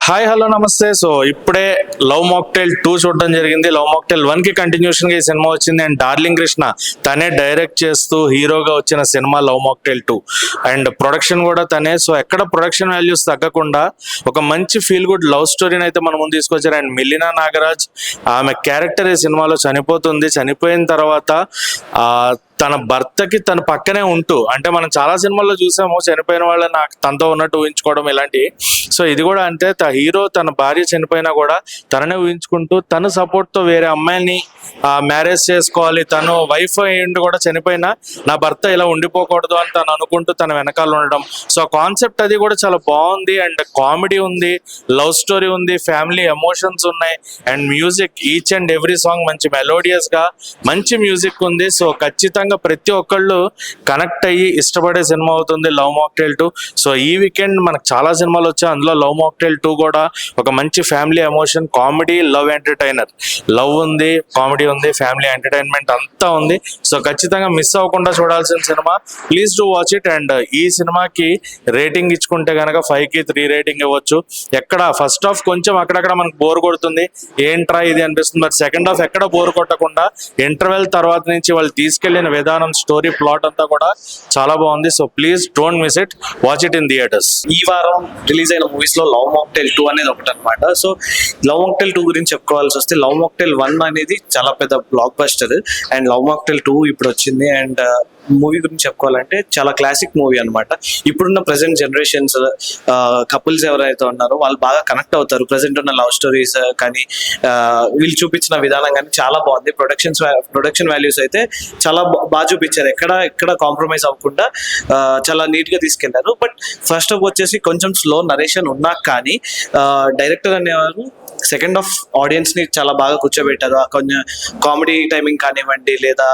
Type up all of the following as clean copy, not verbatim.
Hi hello నమస్తే. So ఇప్పుడే love mocktail 2 చూడడం జరిగింది. లవ్ మాక్టైల్ 1 కి కంటిన్యూషన్ గా ఈ సినిమా వచ్చింది. అండ్ డార్లింగ్ కృష్ణ తనే డైరెక్ట్ చేస్తూ హీరోగా వచ్చిన cinema love mocktail 2 and production కూడా తనే. సో ఎక్కడ ప్రొడక్షన్ వాల్యూస్ తగ్గకుండా ఒక మంచి ఫీల్ గుడ్ లవ్ స్టోరీని అయితే మన ముందు తీసుకొచ్చారు. అండ్ మిలినా నాగరాజ్ ఆమె క్యారెక్టర్ ఈ సినిమాలో చనిపోతుంది. చనిపోయిన తర్వాత తన భర్తకి తన పక్కనే ఉంటూ, అంటే మనం చాలా సినిమాల్లో చూసాము చనిపోయిన వాళ్ళని నాకు తనతో ఉన్నట్టు ఊహించుకోవడం ఇలాంటి. సో ఇది కూడా అంటే హీరో తన భార్య చనిపోయినా కూడా తననే ఊహించుకుంటూ తన సపోర్ట్ తో వేరే అమ్మాయిని మ్యారేజ్ చేసుకోవాలి, తను వైఫ్ అయ్యిండి కూడా చనిపోయినా నా భర్త ఇలా ఉండిపోకూడదు అని తను అనుకుంటూ తన వెనకాల ఉండడం. సో కాన్సెప్ట్ అది కూడా చాలా బాగుంది. అండ్ కామెడీ ఉంది, లవ్ స్టోరీ ఉంది, ఫ్యామిలీ ఎమోషన్స్ ఉన్నాయి. And music each and every song మంచి మెలోడియస్ గా మంచి మ్యూజిక్ ఉంది. సో ఖచ్చితంగా ప్రతి ఒక్కళ్ళు కనెక్ట్ అయ్యి ఇష్టపడే సినిమా అవుతుంది లవ్ మాక్టైల్ 2. సో ఈ వీకెండ్ మనకు చాలా సినిమాలు వచ్చాయి, అందులో లవ్ మాక్టైల్ 2 కూడా ఒక మంచి family emotion, comedy, love entertainer. Love ఉంది, కామెడీ ఉంది, ఫ్యామిలీ ఎంటర్టైన్మెంట్ అంతా ఉంది. సో ఖచ్చితంగా మిస్ అవ్వకుండా చూడాల్సిన cinema. Please do watch it. And ఈ సినిమాకి రేటింగ్ ఇచ్చుకుంటే కనుక 5కి 3 రేటింగ్ ఇవ్వచ్చు. ఎక్కడ ఫస్ట్ హాఫ్ కొంచెం అక్కడక్కడ మనకు బోర్ కొడుతుంది, ఏంట్రా ఇది అనిపిస్తుంది. బట్ సెకండ్ హాఫ్ ఎక్కడ బోర్ కొట్టకుండా ఇంటర్వెల్ తర్వాత నుంచి వాళ్ళు తీసుకెళ్లిన విధానం, స్టోరీ, ప్లాట్ అంతా కూడా చాలా బాగుంది. So please don't miss it, watch it in theatres. ఈ వారం రిలీజ్ అయిన మూవీస్ లో లవ్ మాక్టైల్ 2 అనేది ఒకటి అనమాట. సో లవ్ మాక్టైల్ 2 గురించి చెప్పుకోవాల్సి వస్తే లవ్ మాక్టైల్ 1 అనేది చాలా పెద్ద block buster and love mocktail 2 ఇప్పుడు వచ్చింది. అండ్ మూవీ గురించి చెప్పుకోవాలంటే చాలా క్లాసిక్ మూవీ అనమాట. ఇప్పుడున్న ప్రెసెంట్ జనరేషన్స్ కపుల్స్ ఎవరైతే ఉన్నారో వాళ్ళు బాగా కనెక్ట్ అవుతారు. ప్రెసెంట్ ఉన్న లవ్ స్టోరీస్ కానీ వీళ్ళు చూపించిన విధానం కానీ చాలా బాగుంది. ప్రొడక్షన్ వాల్యూస్ అయితే చాలా బాగా చూపించారు. ఎక్కడ కాంప్రమైజ్ అవ్వకుండా చాలా నీట్ గా తీసుకెళ్లారు. బట్ ఫస్ట్ హాఫ్ వచ్చేసి కొంచెం స్లో నరేషన్ ఉన్నా కానీ డైరెక్టర్ అనేవారు సెకండ్ హాఫ్ ఆడియన్స్ ని చాలా బాగా కూర్చోబెట్టారు. కొంచెం కామెడీ టైమింగ్ కానివ్వండి, లేదా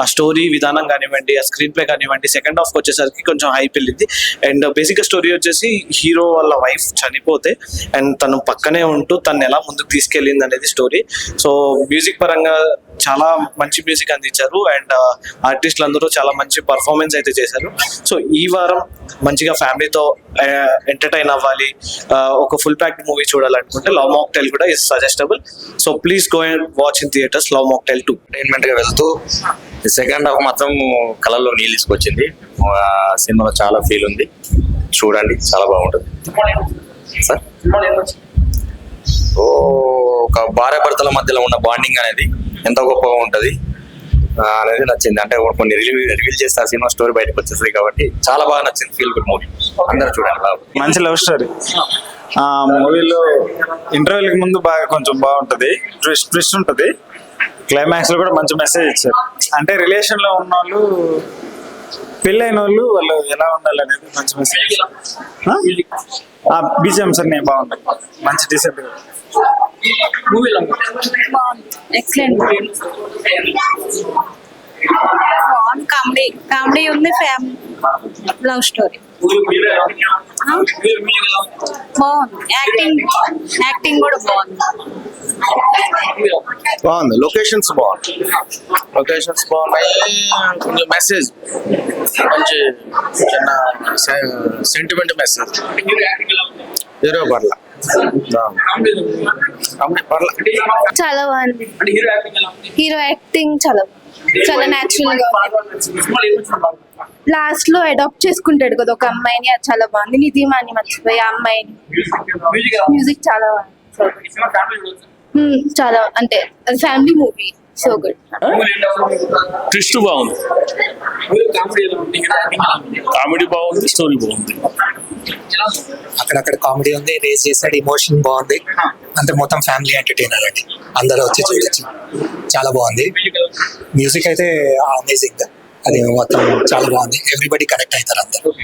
ఆ స్టోరీ విధానం కానివ్వండి, ఆ స్క్రీన్ ప్లే కానివ్వండి, సెకండ్ హాఫ్ వచ్చేసరికి కొంచెం హైప్ వెళ్ళింది. అండ్ బేసిక్ గా స్టోరీ వచ్చేసి హీరో వాళ్ళ వైఫ్ చనిపోతే అండ్ తను పక్కనే ఉంటూ తను ఎలా ముందుకు తీసుకెళ్ళింది అనేది స్టోరీ. సో మ్యూజిక్ పరంగా చాలా మంచి మ్యూజిక్ అందించారు అండ్ ఆర్టిస్టులు అందరూ చాలా మంచి పర్ఫార్మెన్స్ అయితే చేశారు. సో ఈ వారం మంచిగా ఫ్యామిలీతో ఎంటర్టైన్ అవ్వాలి, ఒక ఫుల్ ప్యాక్డ్ మూవీ చూడాలనుకుంటే లవ్ మాక్టైల్ కూడా is suggestible. So please go and watch in theatres love mocktail 2. Entertainment గా వెళ్తూ సెకండ్ హాఫ్ మాత్రం కళల్లో నీళ్ళు తీసుకొచ్చింది. సినిమాలో చాలా ఫీల్ ఉంది, చూడండి, చాలా బాగుంటుంది సార్. ఒక భార్య భర్తల మధ్యలో ఉన్న బాండింగ్ అనేది ఎంత గొప్పగా ఉంటుంది అనేది నచ్చింది. అంటే కొన్ని రివీల్ చేస్తే ఆ సినిమా స్టోరీ బయటకు వచ్చేస్తుంది కాబట్టి చాలా బాగా నచ్చింది. ఫీల్ గుడ్ మూవీ, అందరూ చూడండి. మంచి లవ్ స్టోరీ. మూవీలో ఇంటర్వెల్ కి ముందు కొంచెం బాగుంటది, ట్విస్ట్ ఉంటది. క్లైమాక్స్ లో కూడా మంచి మెసేజ్ ఇచ్చారు. అంటే రిలేషన్ లో ఉన్న వాళ్ళు, పెళ్ళైన వాళ్ళు ఎలా ఉండాలి అనేది మంచి మెసేజ్. బీజిఎమ్స్ అన్ని బాగుంటాయి, మంచి డీసెంట్ గా. ఎక్సలెంట్, కామెడీ ఉంది, ఫ్యామిలీ లవ్ స్టోరీ బాగుంది. యాక్టింగ్ కూడా బాగుంది. లొకేషన్స్ బాగున్నాయి, కొంచెం మెసేజ్, మంచి చిన్న సెంటిమెంట్ మెసేజ్. హీరో చాలా బాగుంది. హీరో యాక్టింగ్ చాలా న్యాచురల్ గా. లాస్ట్ లో అడాప్ట్ చేసుకుంటాడు కదా ఒక అమ్మాయిని, అది చాలా బాగుంది. నిధిమాని మర్చిపోయి ఆ అమ్మాయిని. మ్యూజిక్ చాలా బాగుంది. చాలా అంటే అది family movie. So good. Twist బాగుంది, కామెడీ బాగుంది, స్టోరీ బాగుంది. అక్కడక్కడ కామెడీ ఉంది, రేస్ చేసాడు, ఎమోషన్ బాగుంది. అంటే మొత్తం ఫ్యామిలీ ఎంటర్టైనర్ అండి, అందరూ వచ్చి చూడొచ్చు. చాలా బాగుంది. మ్యూజిక్ అయితే అమేజింగ్, అది మొత్తం చాలా బాగుంది. ఎవ్రీబడి కనెక్ట్ అవుతారు అందరూ.